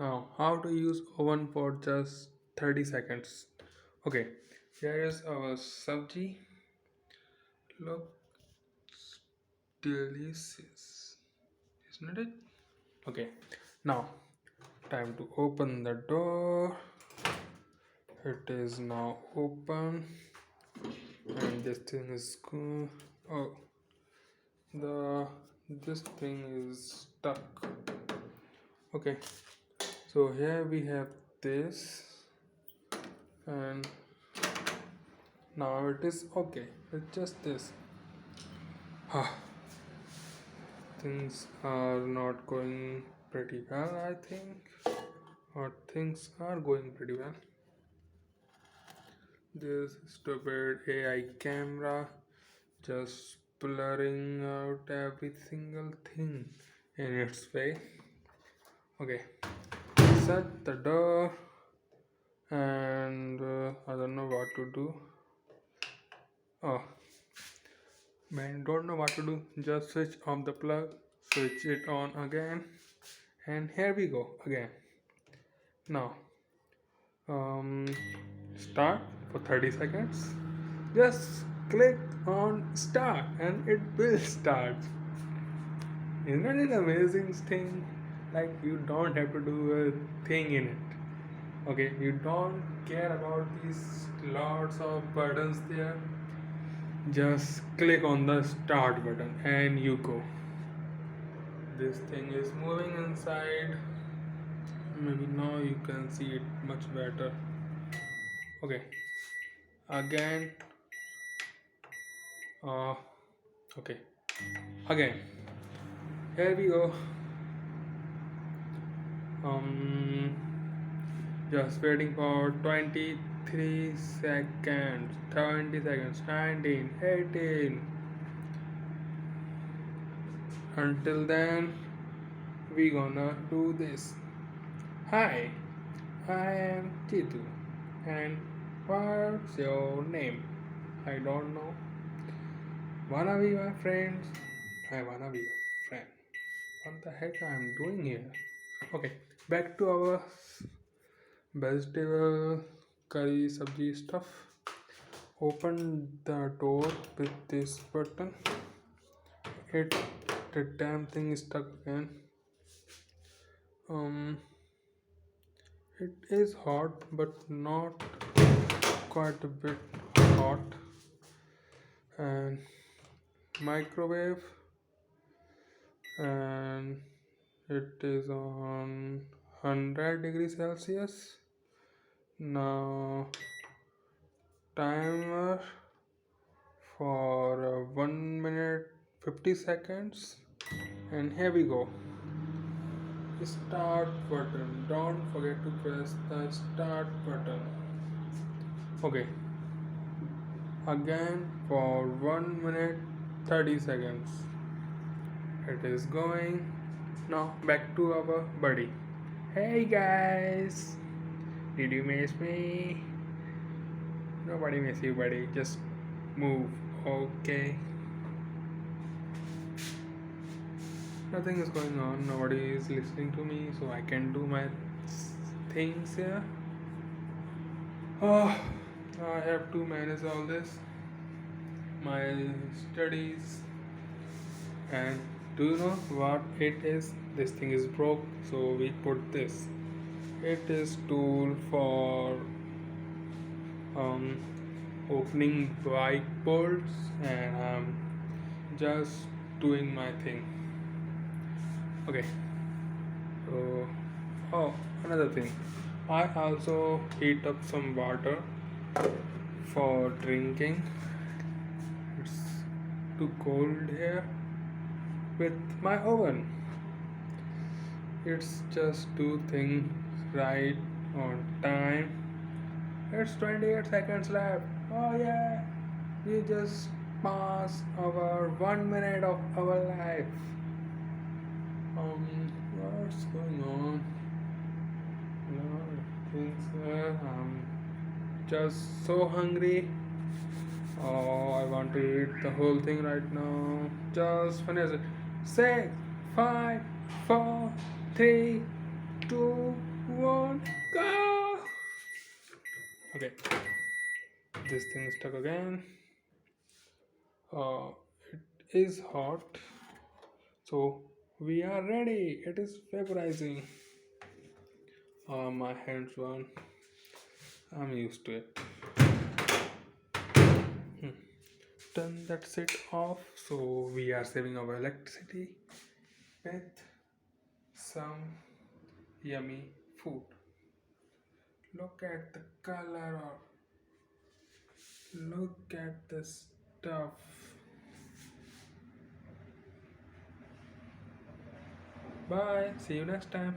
Now, how to use oven for just 30 seconds. Okay, here is our sabji. Look delicious, isn't it? Okay, now time to open the door. It is now open, and this thing is good. Oh, the this thing is stuck. Okay, so here we have this, and now it is okay. It's just this. Ah, things are not going pretty well, I think, or things are going pretty well. This stupid AI camera just blurring out every single thing in its way. Okay, shut the door, and I don't know what to do. Oh, man, don't know what to do. Just switch off the plug, switch it on again, and here we go again. Now, um, start for 30 seconds. Just click on start, and it will start. Isn't it an amazing thing? Like, you don't have to do a thing in it. Okay, you don't care about these lots of buttons there. Just click on the start button and you go. This thing is moving inside. Maybe now you can see it much better. Okay, again. Uh, okay, again. Here we go. Um, just waiting for 23 seconds, 20 seconds, 19, 18. Until then, we gonna do this. Hi, I am Chitu, and what's your name? I don't know. Wanna be my friends? I wanna be your friend. What the heck I'm doing here? Okay, back to our vegetable curry sabji stuff. Open the door with this button. It the damn thing is stuck again. Um, it is hot, but not quite a bit hot. And microwave, and it is on 100 degrees Celsius. Now timer for 1 minute 50 seconds, and here we go. Start button, don't forget to press the start button. Okay, again for 1 minute 30 seconds. It is going. Now back to our buddy. Hey guys, did you miss me? Nobody miss you, buddy. Just move. Okay, nothing is going on. Nobody is listening to me, so I can do my things here. Oh, I have to manage all this, my studies. And do you know what it is? This thing is broke, so we put this. It is tool for um, opening bike bolts, and I'm just doing my thing. Okay, so oh, another thing, I also heat up some water for drinking. It's too cold here with my oven. It's just two things right on time. It's 28 seconds left. Oh yeah, we just passed our 1 minute of our life. What's going on? No, things. I'm just so hungry. Oh, I want to eat the whole thing right now. Just finish it. 6, 5, 4, 3, 2, one, go! Okay, this thing is stuck again. Uh, it is hot, so we are ready. It is vaporizing. My hands burn. I'm used to it. Turn that shit off. So we are saving our electricity with some yummy food. Look at the color. Look at the stuff. Bye. See you next time.